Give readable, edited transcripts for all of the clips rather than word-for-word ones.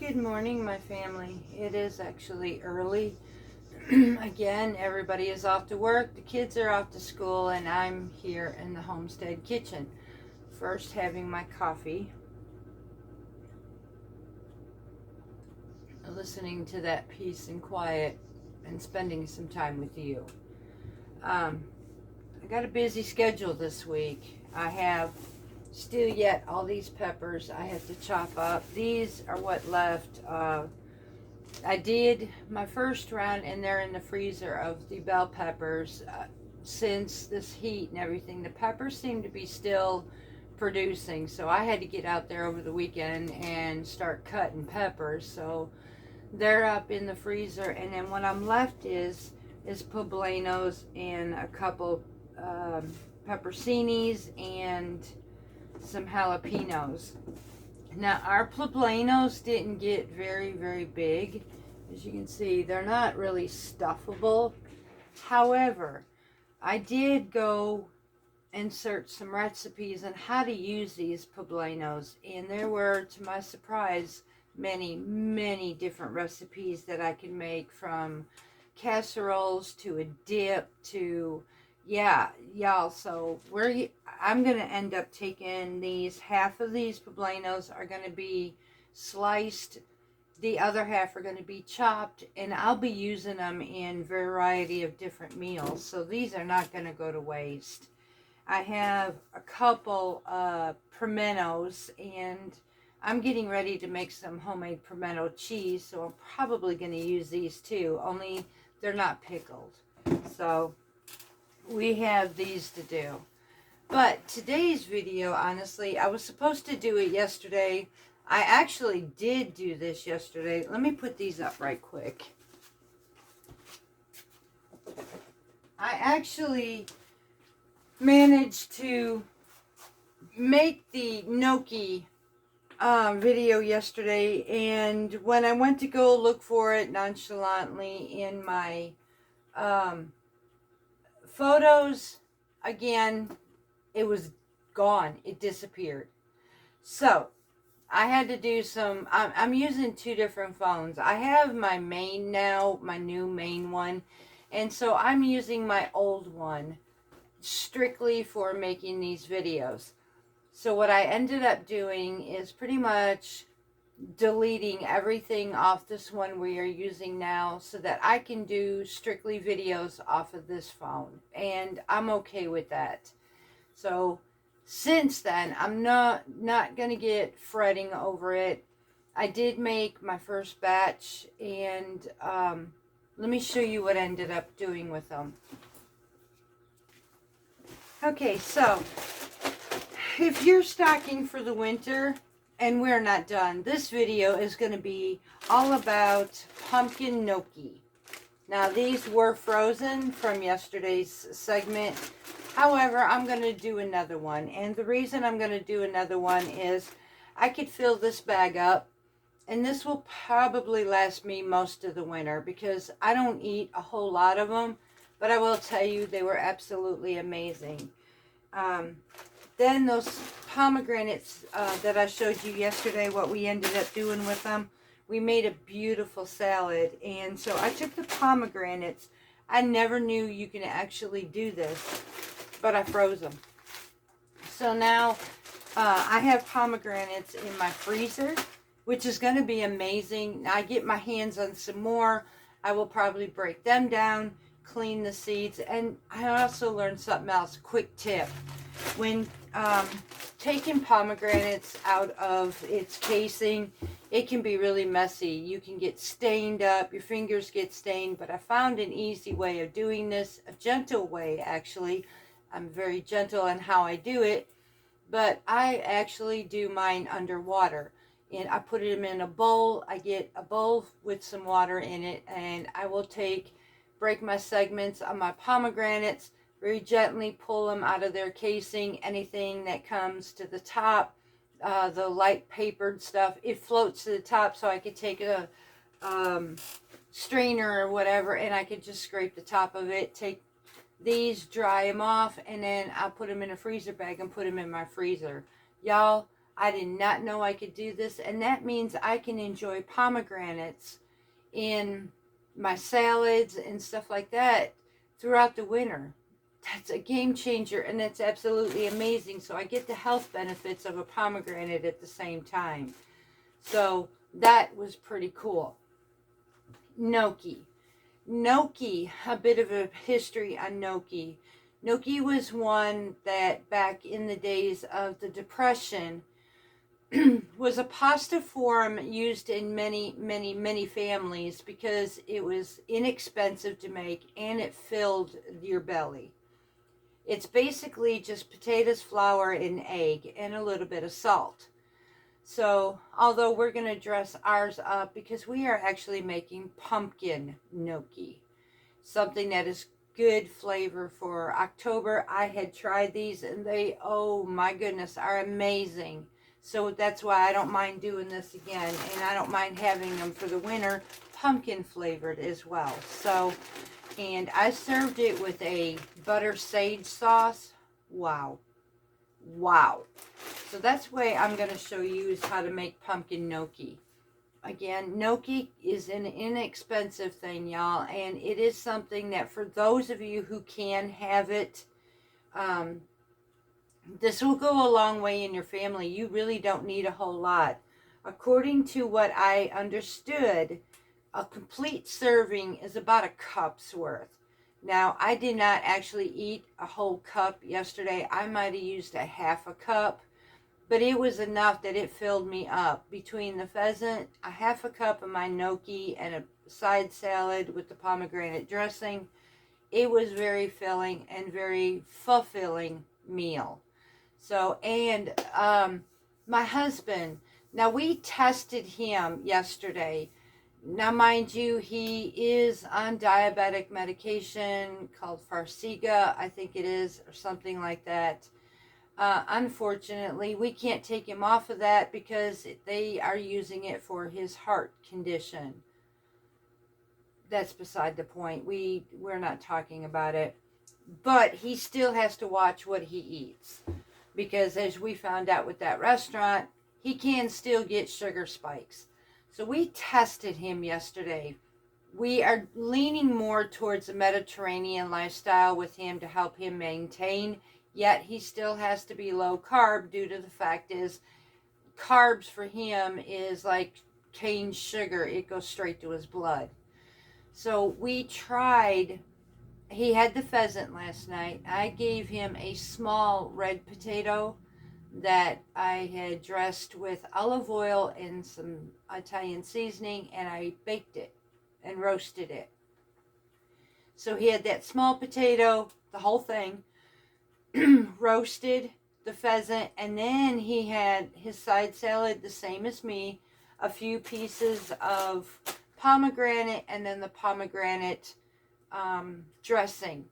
Good morning, my family. It is actually early. Again, everybody is off to work, the kids are off to school, and I'm here in the homestead kitchen. First, having my coffee, listening to that peace and quiet, and spending some time with you. I got a busy schedule this week. I have still yet all these peppers I have to chop up. These are what left. I did my first round, and they're in the freezer, of the bell peppers. Since this heat and everything, the peppers seem to be still producing, so I had to get out there over the weekend and start cutting peppers. So they're up in the freezer, and then what I'm left is poblanos and a couple pepperoncinis and some jalapenos. Now, our poblanos didn't get very big. As you can see, they're not really stuffable. However, I did go and search some recipes on how to use these poblanos, and there were, to my surprise, many different recipes that I can make, from casseroles to a dip to, yeah, y'all. So I'm gonna end up taking these, half of these poblanos are gonna be sliced, the other half are going to be chopped, and I'll be using them in a variety of different meals. So these are not going to go to waste. I have a couple pimentos, and I'm getting ready to make some homemade pimento cheese, so I'm probably going to use these too, only they're not pickled. So we have these to do. But today's video, honestly, I was supposed to do it yesterday. I actually did do this yesterday. Let me put these up right quick. I actually managed to make the gnocchi video yesterday, and when I went to go look for it nonchalantly in my photos, again, it was gone. It disappeared. So I had to do some, I'm using two different phones. I have my main now, my new main one, and so I'm using my old one strictly for making these videos. So what I ended up doing is pretty much deleting everything off this one we are using now, so that I can do strictly videos off of this phone, and I'm okay with that. So since then, I'm not going to get fretting over it. I did make my first batch, and let me show you what I ended up doing with them. Okay, so if you're stocking for the winter, and we're not done, this video is going to be all about pumpkin gnocchi. Now, these were frozen from yesterday's segment. However, I'm going to do another one. And the reason I'm going to do another one is I could fill this bag up, and this will probably last me most of the winter, because I don't eat a whole lot of them. But I will tell you, they were absolutely amazing. Then those pomegranates that I showed you yesterday, what we ended up doing with them, we made a beautiful salad. And so I took the pomegranates. I never knew you can actually do this, but I froze them. So now I have pomegranates in my freezer, which is going to be amazing. Now I get my hands on some more, I will probably break them down, clean the seeds. And I also learned something else, quick tip. When taking pomegranates out of its casing, it can be really messy. You can get stained up, your fingers get stained, but I found an easy way of doing this, a gentle way actually. I'm very gentle in how I do it, but I actually do mine underwater. And I put them in a bowl. I get a bowl with some water in it, and I will break my segments on my pomegranates, very gently pull them out of their casing. Anything that comes to the top, the light papered stuff, it floats to the top, so I could take a strainer or whatever, and I could just scrape the top of it, take these, dry them off, and then I'll put them in a freezer bag and put them in my freezer. Y'all, I did not know I could do this, and that means I can enjoy pomegranates in my salads and stuff like that throughout the winter. That's a game changer, and it's absolutely amazing. So I get the health benefits of a pomegranate at the same time. So that was pretty cool. Gnocchi. Gnocchi, a bit of a history on gnocchi. Gnocchi was one that back in the days of the Depression was a pasta form used in many families because it was inexpensive to make and it filled your belly. It's basically just potatoes, flour, and egg, and a little bit of salt. So, although we're going to dress ours up because we are actually making pumpkin gnocchi, something that is good flavor for October. I had tried these and they, oh my goodness, are amazing. So that's why I don't mind doing this again, and I don't mind having them for the winter pumpkin flavored as well. So, and I served it with a butter sage sauce. Wow. So that's the way I'm going to show you is how to make pumpkin gnocchi. Again, gnocchi is an inexpensive thing, y'all, and it is something that for those of you who can have it, this will go a long way in your family. You really don't need a whole lot. According to what I understood, a complete serving is about a cup's worth. Now, I did not actually eat a whole cup yesterday. I might have used a half a cup, but it was enough that it filled me up. Between the pheasant, a half a cup of my gnocchi, and a side salad with the pomegranate dressing, it was very filling and very fulfilling meal. So, and my husband, now we tested him yesterday. Now, mind you, he is on diabetic medication called Farxiga, I think it is, or something like that. Unfortunately, we can't take him off of that because they are using it for his heart condition. That's beside the point. We're not talking about it. But he still has to watch what he eats. Because as we found out with that restaurant, he can still get sugar spikes. So we tested him yesterday. We are leaning more towards a Mediterranean lifestyle with him to help him maintain, yet he still has to be low carb due to the fact is carbs for him is like cane sugar. It goes straight to his blood. So we tried, he had the pheasant last night. I gave him a small red potato that I had dressed with olive oil and some Italian seasoning, and I baked it and roasted it. So he had that small potato, the whole thing, roasted, the pheasant, and then he had his side salad, the same as me, a few pieces of pomegranate, and then the pomegranate dressing.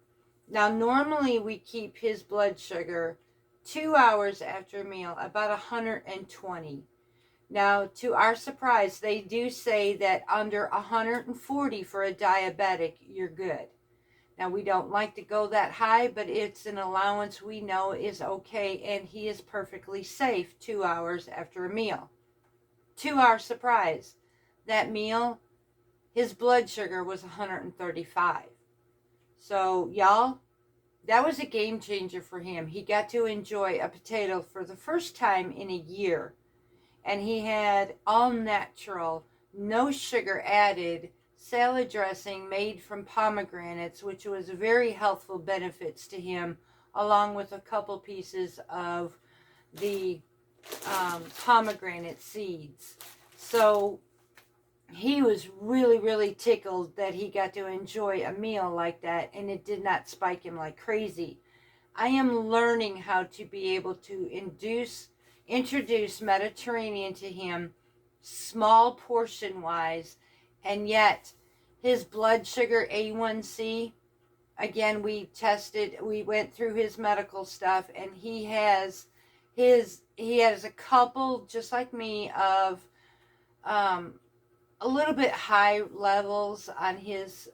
Now, normally we keep his blood sugar 2 hours after a meal, about 120. Now, to our surprise, they do say that under 140 for a diabetic, you're good. Now, we don't like to go that high, but it's an allowance we know is okay, and he is perfectly safe 2 hours after a meal. To our surprise, that meal, his blood sugar was 135. So, y'all, that was a game changer for him. He got to enjoy a potato for the first time in a year. And he had all natural, no sugar added, salad dressing made from pomegranates, which was very healthful benefits to him, along with a couple pieces of the pomegranate seeds. So he was really tickled that he got to enjoy a meal like that, and it did not spike him like crazy. I am learning how to be able to introduce Mediterranean to him, small portion wise, and yet his blood sugar A1C, again, we went through his medical stuff, and he has a couple, just like me, of a little bit high levels on his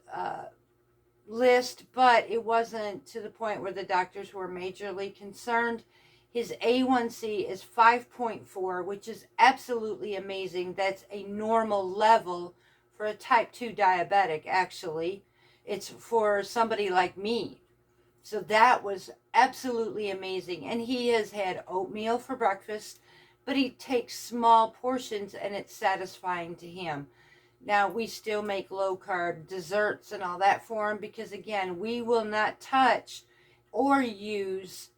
list, but it wasn't to the point where the doctors were majorly concerned. His A1C is 5.4, which is absolutely amazing. That's a normal level for a type 2 diabetic, actually. It's for somebody like me. So that was absolutely amazing. And he has had oatmeal for breakfast, but he takes small portions and it's satisfying to him. Now, we still make low carb desserts and all that for him because, again, we will not touch or use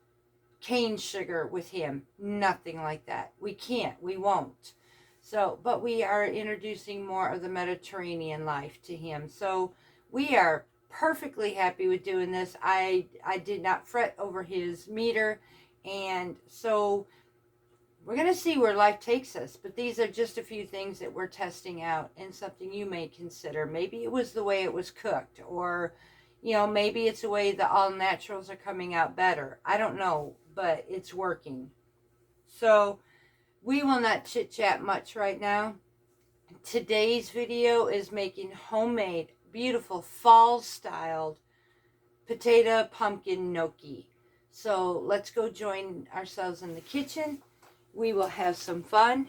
cane sugar with him. Nothing like that. We can't. We won't. So, but we are introducing more of the Mediterranean life to him. So we are perfectly happy with doing this. I did not fret over his meter. And so we're going to see where life takes us. But these are just a few things that we're testing out and something you may consider. Maybe it was the way it was cooked, or, you know, maybe it's the way the all naturals are coming out better. I don't know, but it's working. So we will not chit chat much right now. Today's video is making homemade, beautiful fall styled potato pumpkin gnocchi. So let's go join ourselves in the kitchen. We will have some fun,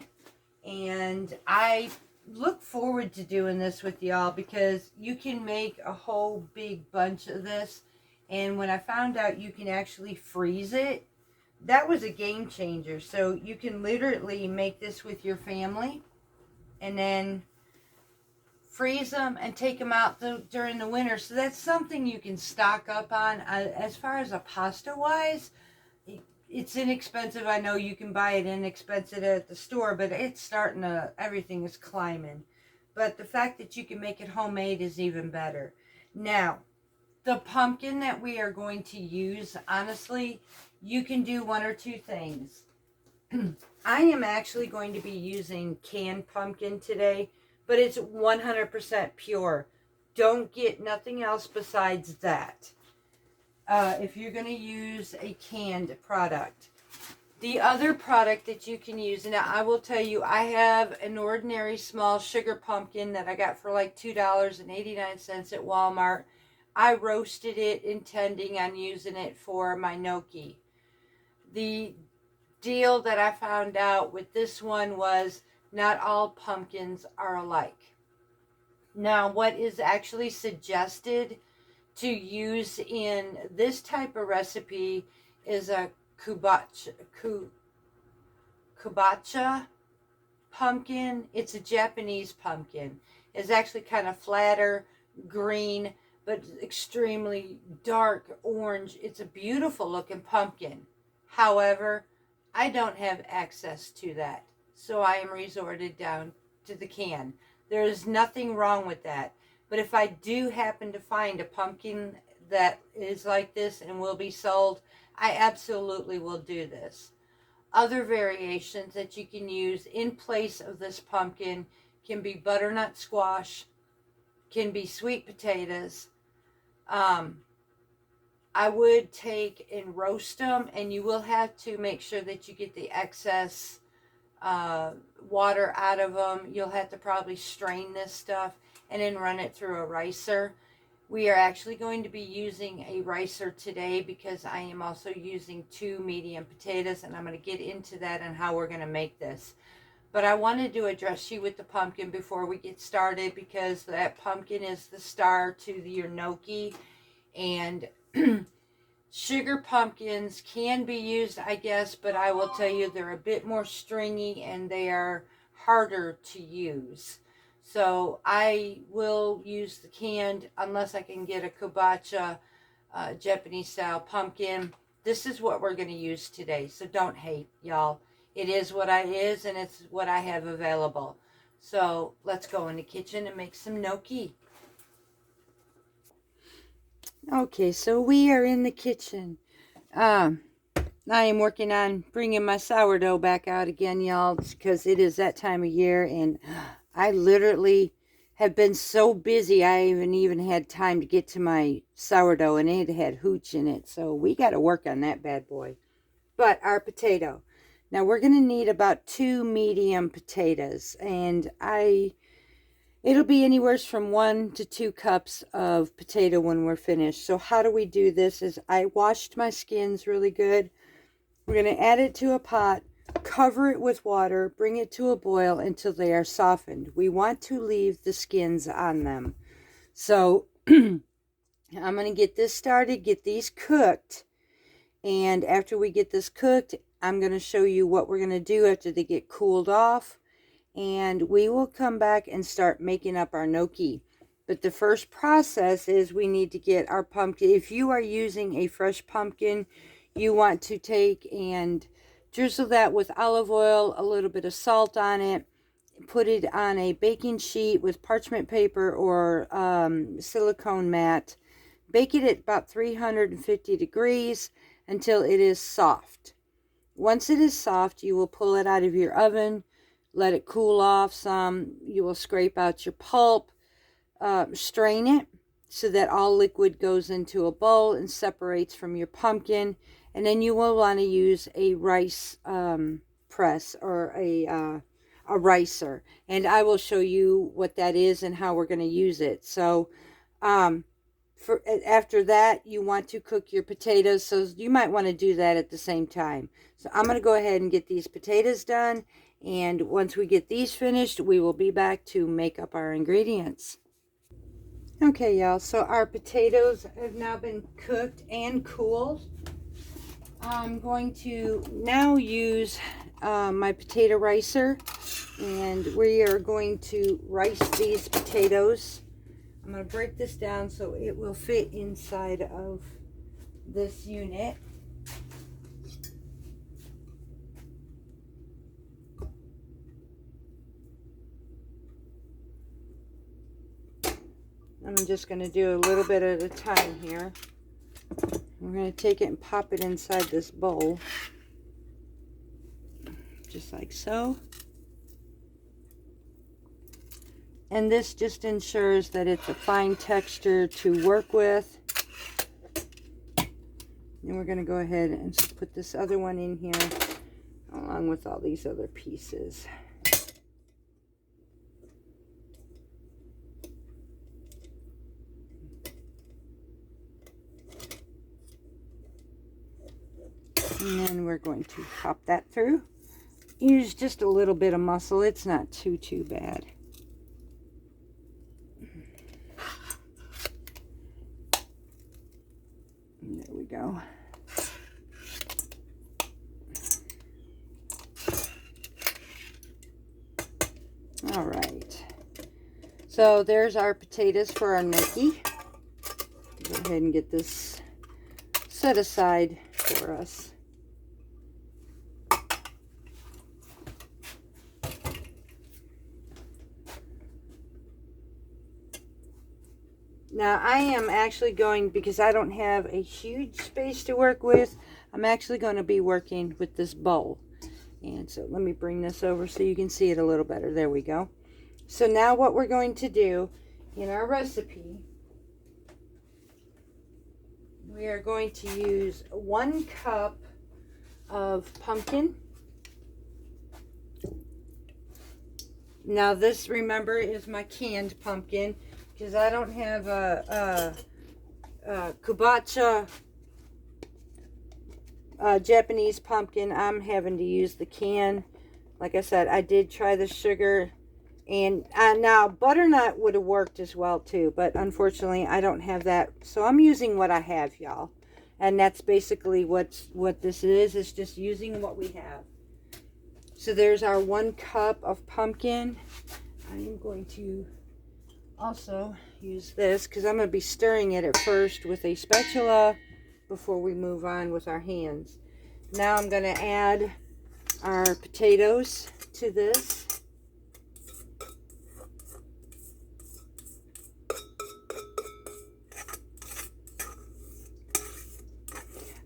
and I look forward to doing this with y'all because you can make a whole big bunch of this. And when I found out you can actually freeze it, that was a game changer. So you can literally make this with your family and then freeze them and take them out during the winter. So that's something you can stock up on. As far as a pasta wise, it's inexpensive. I know you can buy it inexpensive at the store, but it's starting to, everything is climbing. But the fact that you can make it homemade is even better. Now, the pumpkin that we are going to use, honestly, you can do one or two things. I am actually going to be using canned pumpkin today, but it's 100% pure. Don't get nothing else besides that. If you're going to use a canned product. The other product that you can use, and I will tell you, I have an ordinary small sugar pumpkin that I got for like $2.89 at Walmart. I roasted it intending on using it for my gnocchi. The deal that I found out with this one was not all pumpkins are alike. Now, what is actually suggested to use in this type of recipe is a kabocha pumpkin. It's a Japanese pumpkin. It's actually kind of flatter, green, but extremely dark orange. It's a beautiful looking pumpkin. However, I don't have access to that, so I am resorted down to the can. There is nothing wrong with that. But if I do happen to find a pumpkin that is like this and will be sold, I absolutely will do this. Other variations that you can use in place of this pumpkin can be butternut squash, can be sweet potatoes. I would take and roast them, and you will have to make sure that you get the excess water out of them. You'll have to probably strain this stuff and then run it through a ricer. We are actually going to be using a ricer today because I am also using 2 medium potatoes, and I'm going to get into that and how we're going to make this. But I wanted to address you with the pumpkin before we get started because that pumpkin is the star to your gnocchi. And sugar pumpkins can be used, I guess, but I will tell you they're a bit more stringy and they are harder to use. So I will use the canned unless I can get a kabocha Japanese style pumpkin. This is what we're going to use today, so don't hate, y'all. It is what it is, and it's what I have available. So let's go in the kitchen and make some gnocchi. Okay, so we are in the kitchen. I am working on bringing my sourdough back out again, y'all, because it is that time of year, and I literally have been so busy, I haven't even had time to get to my sourdough, and it had hooch in it, so we got to work on that bad boy. But our potato. Now, we're going to need about 2 medium potatoes, and it'll be anywhere from 1 to 2 cups of potato when we're finished. So how do we do this is I washed my skins really good. We're going to add it to a pot, cover it with water, bring it to a boil until they are softened. We want to leave the skins on them. So I'm going to get this started, get these cooked. And after we get this cooked, I'm going to show you what we're going to do after they get cooled off. And we will come back and start making up our gnocchi. But the first process is we need to get our pumpkin. If you are using a fresh pumpkin, you want to take and drizzle that with olive oil, a little bit of salt on it, put it on a baking sheet with parchment paper or silicone mat. Bake it at about 350 degrees until it is soft. Once it is soft, you will pull it out of your oven, let it cool off some. You will scrape out your pulp, strain it so that all liquid goes into a bowl and separates from your pumpkin. And then you will want to use a rice press or a ricer. And I will show you what that is and how we're going to use it. So after that, you want to cook your potatoes. So you might want to do that at the same time. So I'm going to go ahead and get these potatoes done. And once we get these finished, we will be back to make up our ingredients. Okay, y'all, so our potatoes have now been cooked and cooled. I'm going to now use my potato ricer, and we are going to rice these potatoes. I'm going to break this down so it will fit inside of this unit. I'm just going to do a little bit at a time here. We're going to take it and pop it inside this bowl. Just like so. And this just ensures that it's a fine texture to work with. And we're going to go ahead and put this other one in here along with all these other pieces. And then we're going to pop that through. Use just a little bit of muscle. It's not too bad. And there we go. All right. So there's our potatoes for our gnocchi. Go ahead and get this set aside for us. Now I am actually going, because I don't have a huge space to work with, I'm actually going to be working with this bowl. And so let me bring this over so you can see it a little better. There we go. So now what we're going to do in our recipe, we are going to use 1 cup of pumpkin. Now this, remember, is my canned pumpkin, because I don't have a kabocha Japanese pumpkin. I'm having to use the can. Like I said, I did try the sugar, and now butternut would have worked as well too, but unfortunately I don't have that, so I'm using what I have, y'all. And that's basically what this is. It's just using what we have. So there's our 1 cup of pumpkin. I am going to also use this because I'm going to be stirring it at first with a spatula before we move on with our hands. Now I'm going to add our potatoes to this.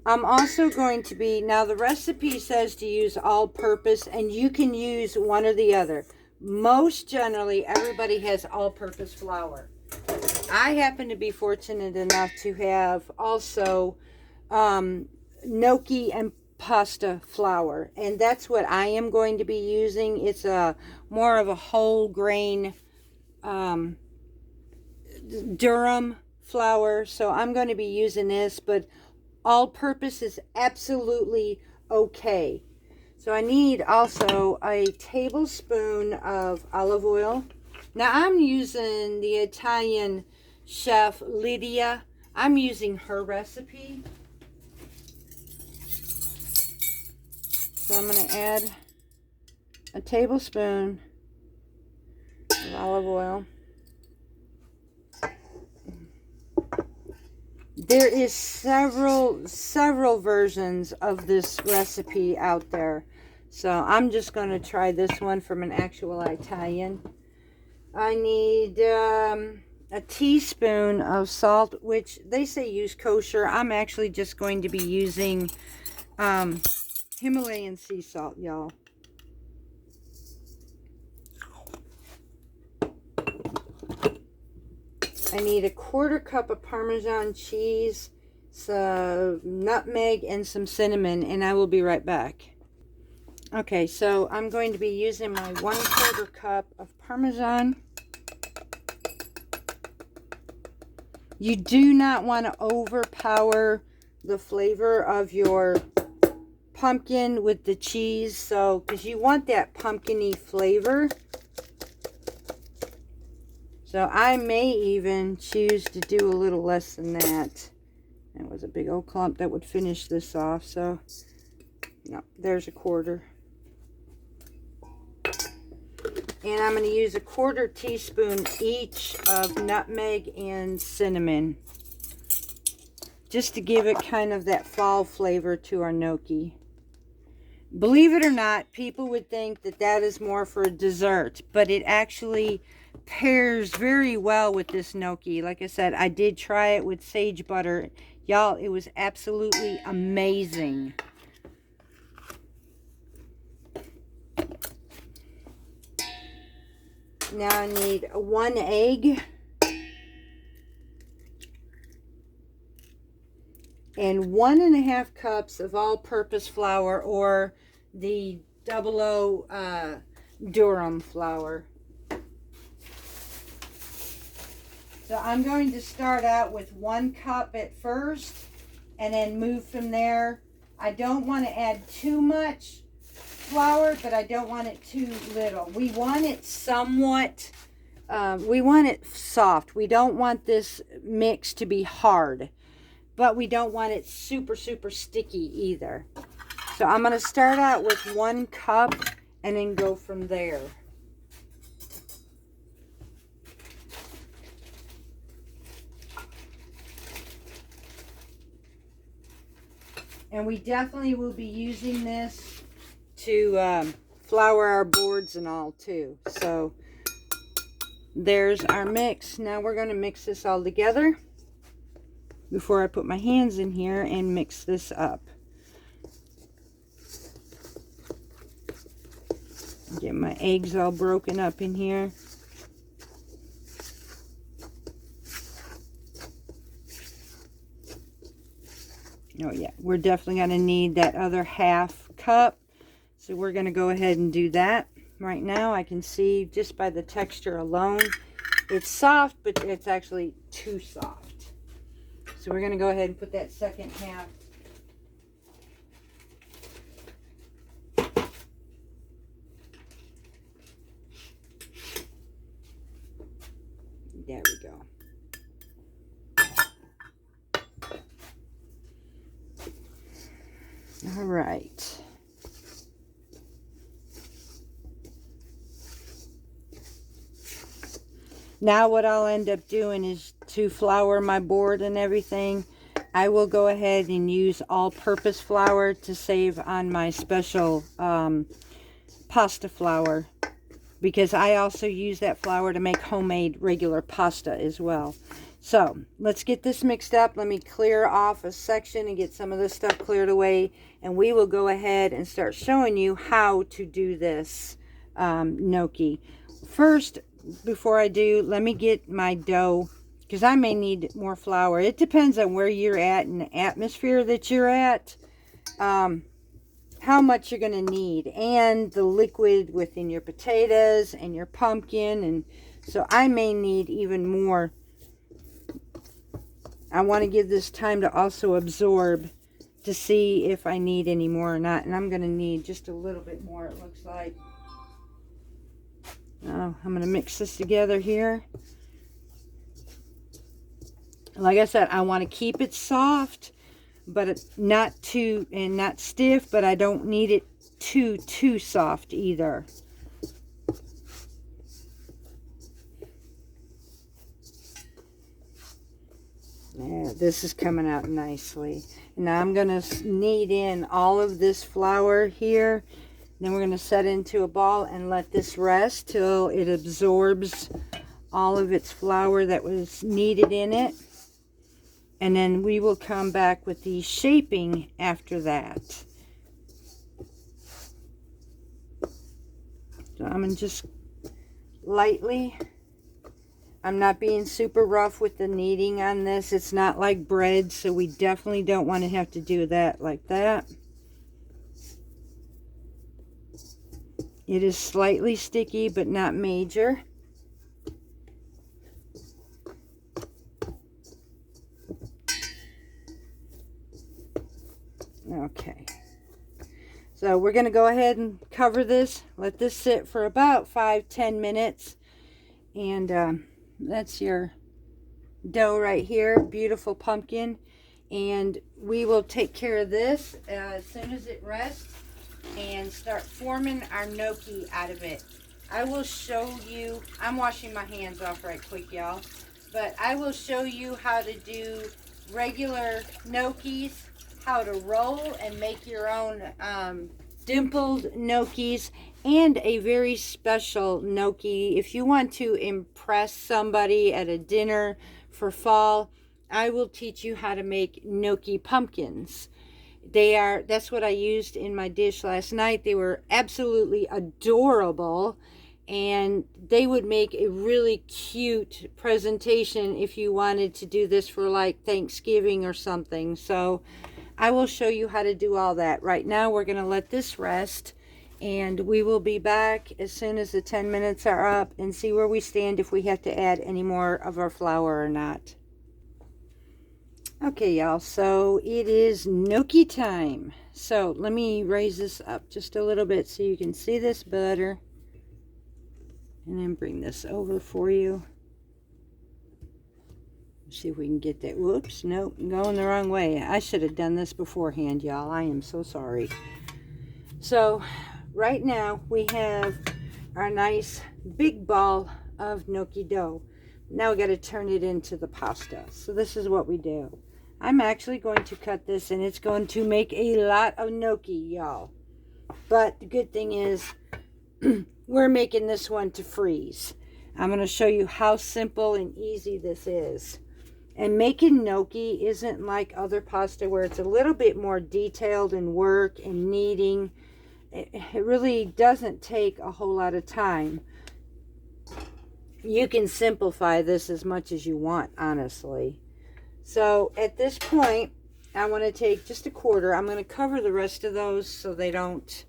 I'm also going to be, now the recipe says to use all-purpose, and you can use one or the other. Most generally, everybody has all-purpose flour. I happen to be fortunate enough to have also gnocchi and pasta flour, and that's what I am going to be using. It's more of a whole grain durum flour, so I'm going to be using this, but all-purpose is absolutely okay. So I need also a tablespoon of olive oil. Now I'm using the Italian chef Lydia. I'm using her recipe. So I'm going to add a tablespoon of olive oil. There is several versions of this recipe out there. So I'm just going to try this one from an actual Italian. I need a teaspoon of salt, which they say use kosher. I'm actually just going to be using Himalayan sea salt, y'all. I need a 1/4 cup of Parmesan cheese, some nutmeg, and some cinnamon, and I will be right back. Okay, so I'm going to be using my 1/4 cup of Parmesan. You do not want to overpower the flavor of your pumpkin with the cheese, so because you want that pumpkin-y flavor. So I may even choose to do a little less than that. That was a big old clump that would finish this off, so no, there's a 1/4. And I'm going to use a 1/4 teaspoon each of nutmeg and cinnamon, just to give it kind of that fall flavor to our gnocchi. Believe it or not, people would think that that is more for a dessert, but it actually pairs very well with this gnocchi. Like I said, I did try it with sage butter. Y'all, it was absolutely amazing. Now I need 1 egg and 1½ cups of all-purpose flour, or the 00 Durham flour. So I'm going to start out with 1 cup at first and then move from there. I don't want to add too much flour, but I don't want it too little. We want it somewhat, we want it soft. We don't want this mix to be hard, but we don't want it super sticky either. So I'm going to start out with 1 cup and then go from there. And we definitely will be using this to flour our boards and all too. So there's our mix. Now we're going to mix this all together before I put my hands in here and mix this up. Get my eggs all broken up in here. Oh yeah, we're definitely going to need that other ½ cup. So we're going to go ahead and do that right now. I can see just by the texture alone, it's soft, but it's actually too soft. So we're going to go ahead and put that second half. There we go. All right. Now what I'll end up doing is to flour my board and everything. I will go ahead and use all-purpose flour to save on my special pasta flour, because I also use that flour to make homemade regular pasta as well. So let's get this mixed up. Let me clear off a section and get some of this stuff cleared away, and we will go ahead and start showing you how to do this gnocchi. First, before I do, let me get my dough, because I may need more flour. It depends on where you're at and the atmosphere that you're at, how much you're going to need, and the liquid within your potatoes and your pumpkin. And so I may need even more. I want to give this time to also absorb to see if I need any more or not. And I'm going to need just a little bit more, it looks like. I'm going to mix this together here. Like I said, I want to keep it soft, but not too, and not stiff, but I don't need it too soft either. Yeah, this is coming out nicely. Now I'm going to knead in all of this flour here. Then we're going to set into a ball and let this rest till it absorbs all of its flour that was kneaded in it. And then we will come back with the shaping after that. So I'm going to just lightly, I'm not being super rough with the kneading on this. It's not like bread, so we definitely don't want to have to do that like that. It is slightly sticky, but not major. Okay. So we're going to go ahead and cover this. Let this sit for about 5-10 minutes. And that's your dough right here. Beautiful pumpkin. And we will take care of this as soon as it rests and start forming our gnocchi out of it. I will show you, I'm washing my hands off right quick, y'all, but I will show you how to do regular gnocchis, how to roll and make your own dimpled gnocchis, and a very special gnocchi. If you want to impress somebody at a dinner for fall, I will teach you how to make gnocchi pumpkins. That's what I used in my dish last night. They were absolutely adorable, and they would make a really cute presentation if you wanted to do this for like Thanksgiving or something. So I will show you how to do all that. Right now we're going to let this rest, and we will be back as soon as the 10 minutes are up and see where we stand, if we have to add any more of our flour or not. Okay, y'all, so it is gnocchi time. So let me raise this up just a little bit so you can see this better. And then bring this over for you. See if we can get that. Whoops, nope, going the wrong way. I should have done this beforehand, y'all. I am so sorry. So right now we have our nice big ball of gnocchi dough. Now we got to turn it into the pasta. So this is what we do. I'm actually going to cut this, and it's going to make a lot of gnocchi, y'all. But the good thing is we're making this one to freeze. I'm going to show you how simple and easy this is. And making gnocchi isn't like other pasta where it's a little bit more detailed in work and kneading. It really doesn't take a whole lot of time. You can simplify this as much as you want, honestly. So at this point, I want to take just a quarter. I'm going to cover the rest of those so they don't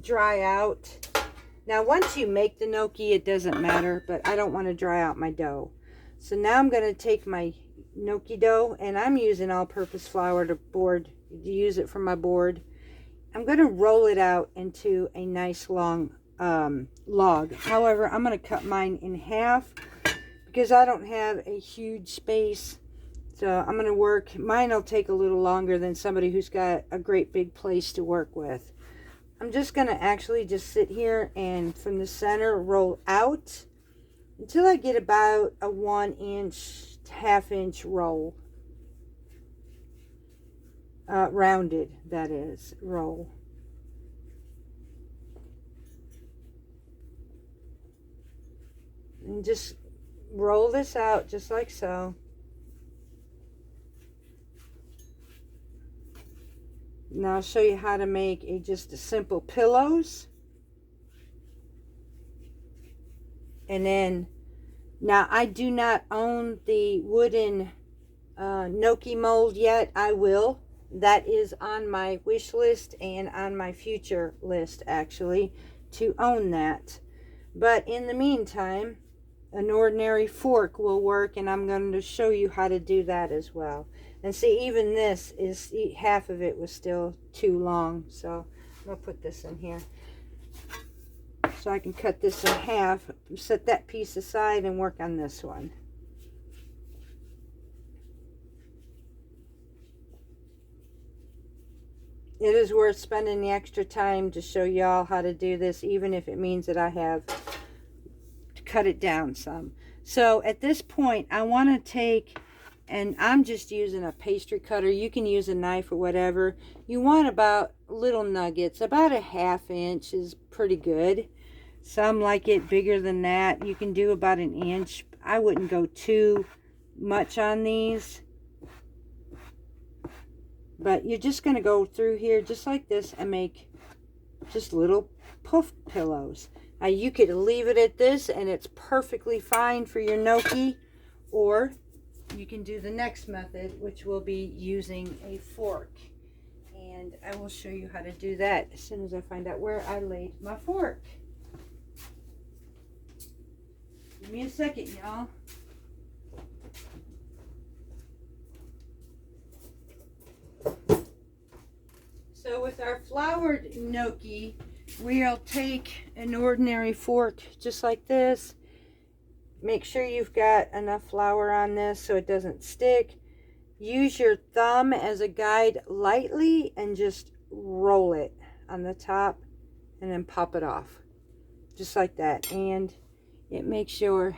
dry out. Now, once you make the gnocchi, it doesn't matter, but I don't want to dry out my dough. So now I'm going to take my gnocchi dough, and I'm using all-purpose flour to use it for my board. I'm going to roll it out into a nice long log. However, I'm going to cut mine in half because I don't have a huge space. So I'm going to work, mine will take a little longer than somebody who's got a great big place to work with. I'm just going to actually just sit here and from the center roll out until I get about a 1-inch, half-inch roll. Rounded, that is, roll. And just roll this out just like so. Now I'll show you how to make just a simple pillows. And then, now I do not own the wooden gnocchi mold yet. I will. That is on my wish list and on my future list, actually, to own that. But in the meantime, an ordinary fork will work, and I'm going to show you how to do that as well. And see, even this is, half of it was still too long. So I'm going to put this in here. So I can cut this in half, set that piece aside, and work on this one. It is worth spending the extra time to show y'all how to do this, even if it means that I have to cut it down some. So at this point, I want to take, and I'm just using a pastry cutter. You can use a knife or whatever. You want about little nuggets. About a 1/2 inch is pretty good. Some like it bigger than that. You can do about 1 inch. I wouldn't go too much on these. But you're just going to go through here just like this and make just little puff pillows. Now you could leave it at this and it's perfectly fine for your gnocchi. Or you can do the next method, which will be using a fork. And I will show you how to do that as soon as I find out where I laid my fork. Give me a second, y'all. So with our floured gnocchi, we'll take an ordinary fork just like this. Make sure you've got enough flour on this so it doesn't stick. Use your thumb as a guide lightly and just roll it on the top and then pop it off. Just like that. And it makes your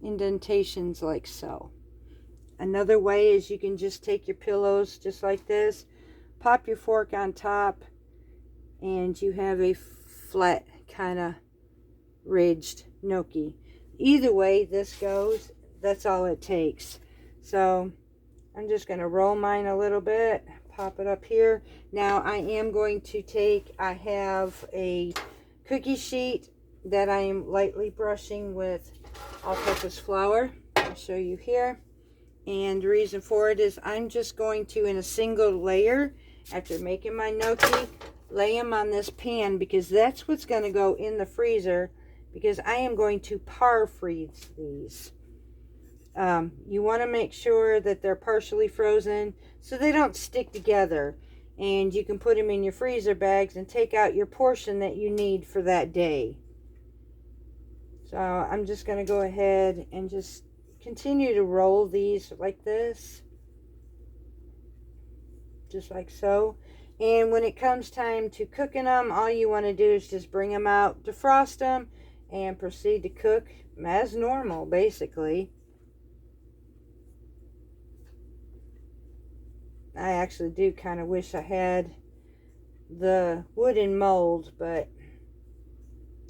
indentations like so. Another way is you can just take your pillows just like this, pop your fork on top, and you have a flat kind of ridged gnocchi. Either way this goes, that's all it takes. So I'm just going to roll mine a little bit, pop it up here. Now I am going to take, I have a cookie sheet that I am lightly brushing with all-purpose flour. I'll show you here. And the reason for it is I'm just going to, in a single layer, after making my gnocchi, lay them on this pan, because that's what's going to go in the freezer, because I am going to par freeze these. You want to make sure that they're partially frozen so they don't stick together. And you can put them in your freezer bags and take out your portion that you need for that day. So I'm just going to go ahead and just continue to roll these like this. Just like so. And when it comes time to cooking them, all you want to do is just bring them out, defrost them, and proceed to cook as normal, basically. I actually do kind of wish I had the wooden mold, but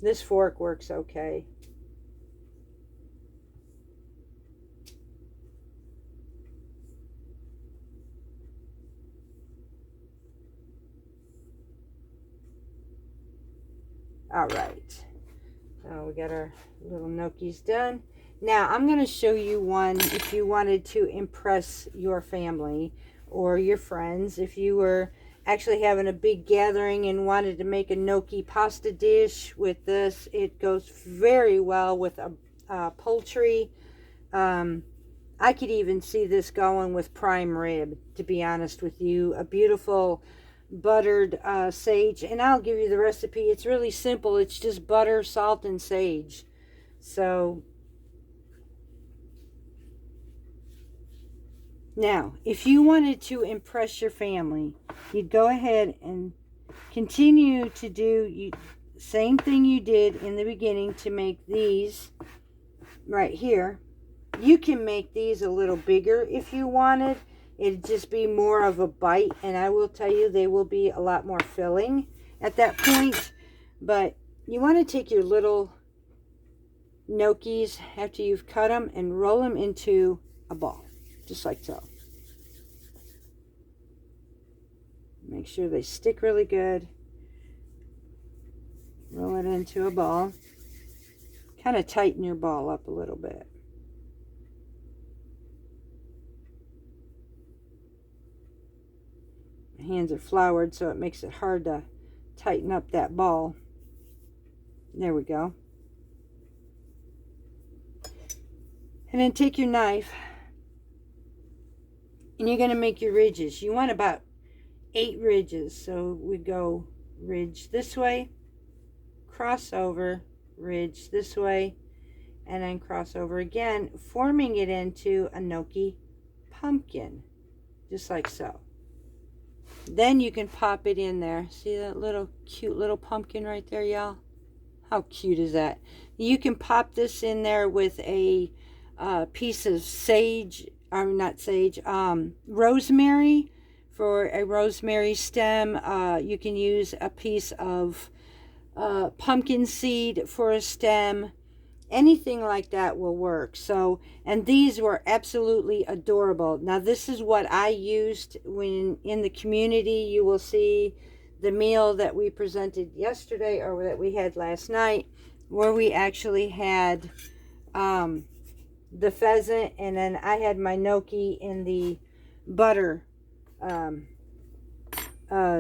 this fork works okay. All right, so we got our little gnocchis done. Now I'm going to show you one if you wanted to impress your family or your friends. If you were actually having a big gathering and wanted to make a gnocchi pasta dish with this, it goes very well with a poultry. I could even see this going with prime rib, to be honest with you. A beautiful buttered sage, and I'll give you the recipe. It's really simple. It's just butter, salt, and sage. So now if you wanted to impress your family, you'd go ahead and continue to do same thing you did in the beginning to make these right here. You can make these a little bigger if you wanted. It'd just be more of a bite, and I will tell you they will be a lot more filling at that point. But you want to take your little gnocchis after you've cut them and roll them into a ball, just like so. Make sure they stick really good. Roll it into a ball. Kind of tighten your ball up a little bit. My hands are floured, so it makes it hard to tighten up that ball. There we go. And then take your knife And you're going to make your ridges. You want about 8 ridges. So we go ridge this way, cross over, ridge this way, and then cross over again, forming it into a gnocchi pumpkin, just like so. Then you can pop it in there. See that little cute little pumpkin right there, y'all? How cute is that? You can pop this in there with a piece of sage, not sage, rosemary, for a rosemary stem. You can use a piece of pumpkin seed for a stem. Anything like that will work. So, and these were absolutely adorable. Now, this is what I used when in the community. You will see the meal that we presented yesterday, or that we had last night, where we actually had the pheasant, and then I had my gnocchi in the butter,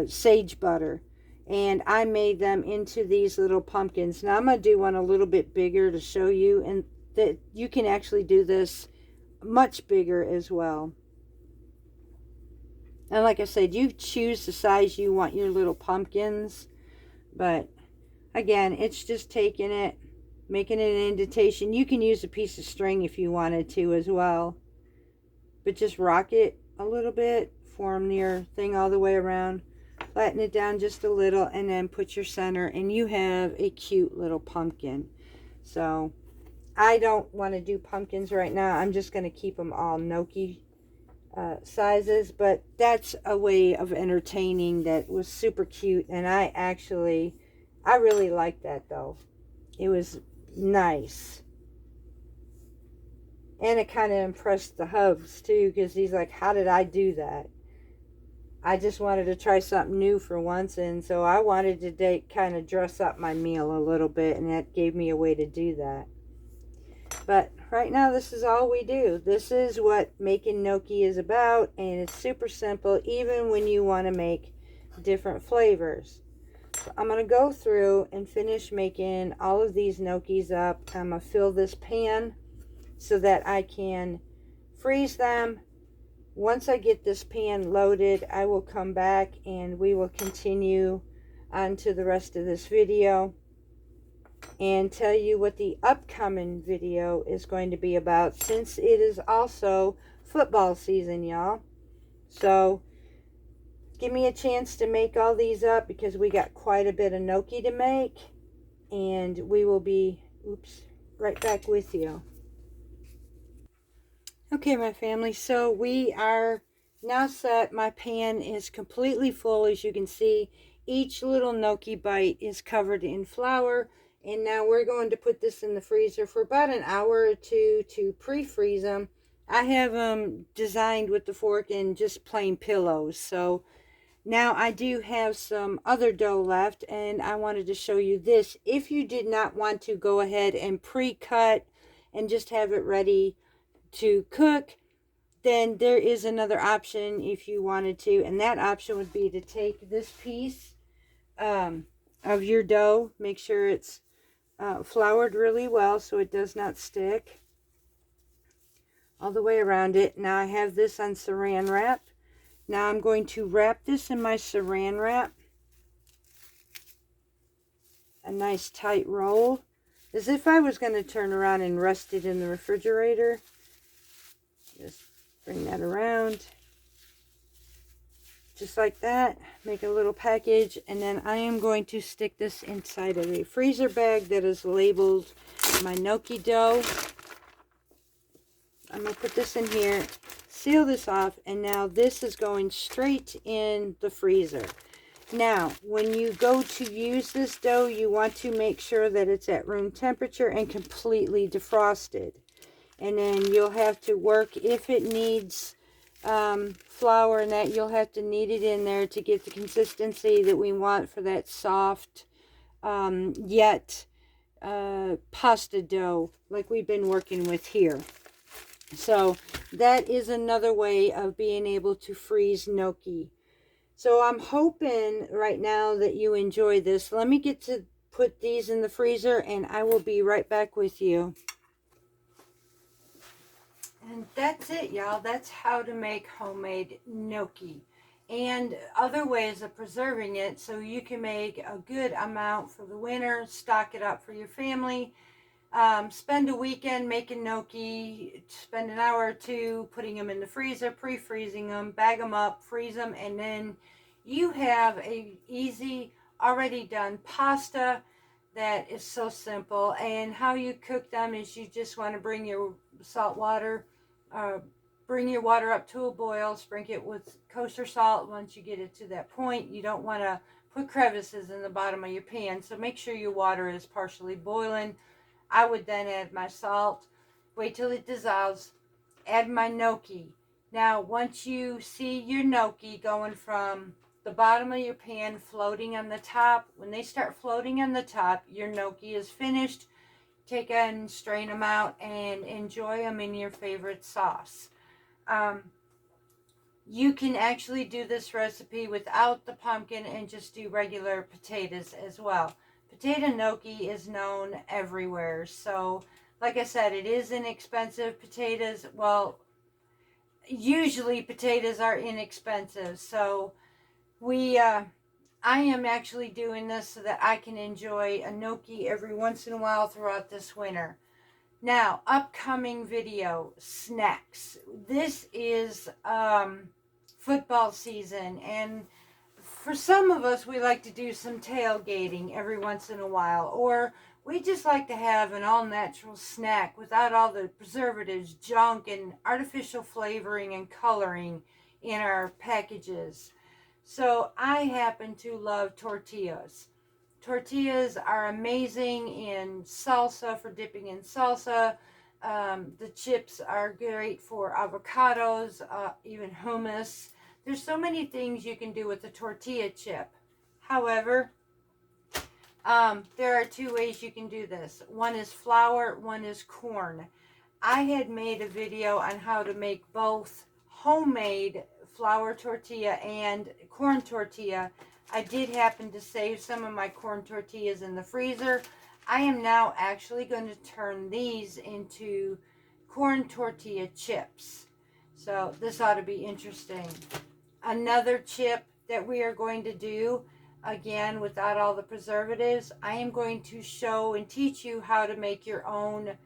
sage butter. And I made them into these little pumpkins. Now I'm going to do one a little bit bigger to show you. And that you can actually do this much bigger as well. And like I said, you choose the size you want your little pumpkins. But again, it's just taking it, making it an indentation. You can use a piece of string if you wanted to as well. But just rock it a little bit. Form your thing all the way around. Flatten it down just a little, and then put your center, and you have a cute little pumpkin. So I don't want to do pumpkins right now. I'm just going to keep them all gnocchi sizes, but that's a way of entertaining that was super cute. And I really liked that, though. It was nice, and it kind of impressed the hubs too, because he's like, how did I do that? I just wanted to try something new for once, and so I wanted to kind of dress up my meal a little bit, and that gave me a way to do that. But right now, this is all we do. This is what making gnocchi is about, and it's super simple, even when you want to make different flavors. So I'm going to go through and finish making all of these gnocchis up. I'm going to fill this pan so that I can freeze them. Once I get this pan loaded, I will come back and we will continue on to the rest of this video and tell you what the upcoming video is going to be about, since it is also football season, y'all. So give me a chance to make all these up, because we got quite a bit of gnocchi to make, and we will be right back with you. Okay, my family, so we are now set. My pan is completely full. As you can see, each little gnocchi bite is covered in flour. And now we're going to put this in the freezer for about an hour or two to pre-freeze them. I have them designed with the fork and just plain pillows. So now I do have some other dough left, and I wanted to show you this. If you did not want to go ahead and pre-cut and just have it ready to cook, then there is another option if you wanted to, and that option would be to take this piece of your dough, make sure it's floured really well so it does not stick all the way around it. Now I have this on saran wrap. Now I'm going to wrap this in my saran wrap, a nice tight roll, as if I was going to turn around and rest it in the refrigerator. Just bring that around, just like that. Make a little package, and then I am going to stick this inside of a freezer bag that is labeled my gnocchi dough. I'm going to put this in here, seal this off, and now this is going straight in the freezer. Now, when you go to use this dough, you want to make sure that it's at room temperature and completely defrosted. And then you'll have to work, if it needs flour and that, you'll have to knead it in there to get the consistency that we want for that soft, yet pasta dough like we've been working with here. So that is another way of being able to freeze gnocchi. So I'm hoping right now that you enjoy this. Let me get to put these in the freezer, and I will be right back with you. And that's it, y'all. That's how to make homemade gnocchi. And other ways of preserving it so you can make a good amount for the winter, stock it up for your family. Spend a weekend making gnocchi, spend an hour or two putting them in the freezer, pre-freezing them, bag them up, freeze them, and then you have a easy, already done pasta that is so simple. And how you cook them is you just want to bring your salt water, uh, bring your water up to a boil, sprinkle it with kosher salt. Once you get it to that point, you don't want to put crevices in the bottom of your pan, so make sure your water is partially boiling. I would then add my salt, wait till it dissolves, add my gnocchi. Now, once you see your gnocchi going from the bottom of your pan floating on the top, when they start floating on the top, your gnocchi is finished. Take and strain them out and enjoy them in your favorite sauce. You can actually do this recipe without the pumpkin and just do regular potatoes as well. Potato gnocchi is known everywhere. So, like I said, it is inexpensive. Potatoes, well, usually potatoes are inexpensive. So, I am actually doing this so that I can enjoy a gnocchi every once in a while throughout this winter. Now, upcoming video, snacks. This is football season, and for some of us, we like to do some tailgating every once in a while, or we just like to have an all-natural snack without all the preservatives, junk, and artificial flavoring and coloring in our packages. So I happen to love tortillas. Tortillas are amazing in salsa, for dipping in salsa. The chips are great for avocados, even hummus. There's so many things you can do with a tortilla chip. However, there are two ways you can do this. One is flour, one is corn. I had made a video on how to make both homemade flour tortilla and corn tortilla. I did happen to save some of my corn tortillas in the freezer. I am now actually going to turn these into corn tortilla chips. So this ought to be interesting. Another chip that we are going to do, again without all the preservatives, I am going to show and teach you how to make your own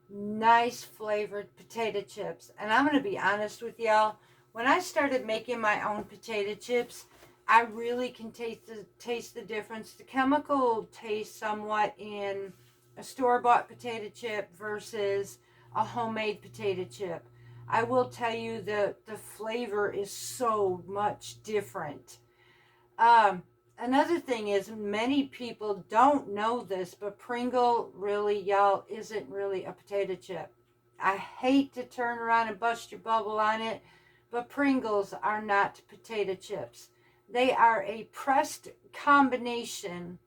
nice flavored potato chips. And I'm going to be honest with y'all, when I started making my own potato chips, I really can taste the difference. The chemical taste somewhat in a store-bought potato chip versus a homemade potato chip. I will tell you the flavor is so much different. Another thing is, many people don't know this, but Pringle really, y'all, isn't really a potato chip. I hate to turn around and bust your bubble on it, but Pringles are not potato chips. They are a pressed combination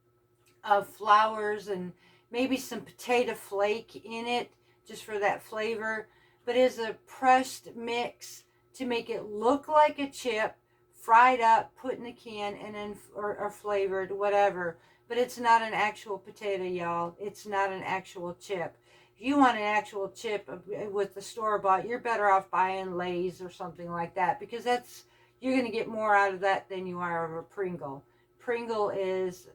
of flours and maybe some potato flake in it just for that flavor, but is a pressed mix to make it look like a chip, fried up, put in a can, and then or flavored, whatever. But it's not an actual potato, y'all. It's not an actual chip. If you want an actual chip with the store-bought, you're better off buying Lay's or something like that, because you're going to get more out of that than you are of a Pringle. Pringle it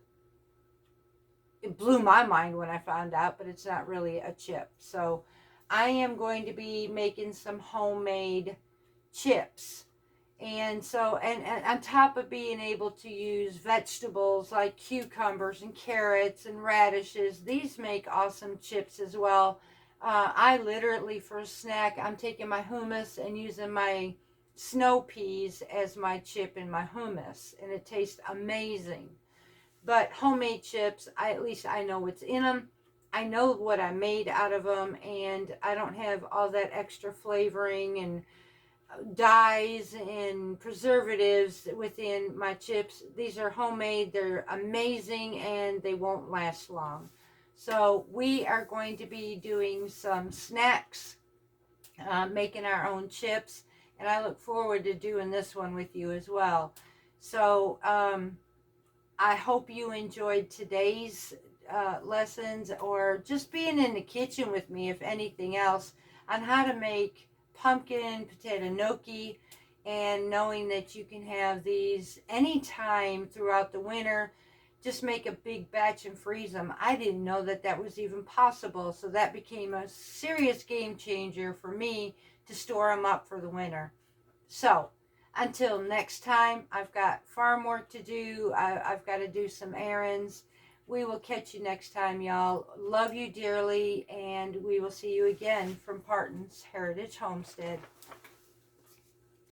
blew my mind when I found out, but it's not really a chip. So I am going to be making some homemade chips. And so, and on top of being able to use vegetables like cucumbers and carrots and radishes, these make awesome chips as well. I literally, for a snack, I'm taking my hummus and using my snow peas as my chip in my hummus, and it tastes amazing. But homemade chips, at least I know what's in them. I know what I made out of them, and I don't have all that extra flavoring and dyes and preservatives within my chips. These are homemade, they're amazing, and they won't last long. So we are going to be doing some snacks, making our own chips, and I look forward to doing this one with you as well. So I hope you enjoyed today's lessons, or just being in the kitchen with me, if anything else, on how to make pumpkin potato gnocchi, and knowing that you can have these anytime throughout the winter. Just make a big batch and freeze them. I didn't know that that was even possible, so that became a serious game changer for me to store them up for the winter. So until next time, I've got farm work to do. I've got to do some errands. We will catch you next time, y'all. Love you dearly, and we will see you again from Parton's Heritage Homestead.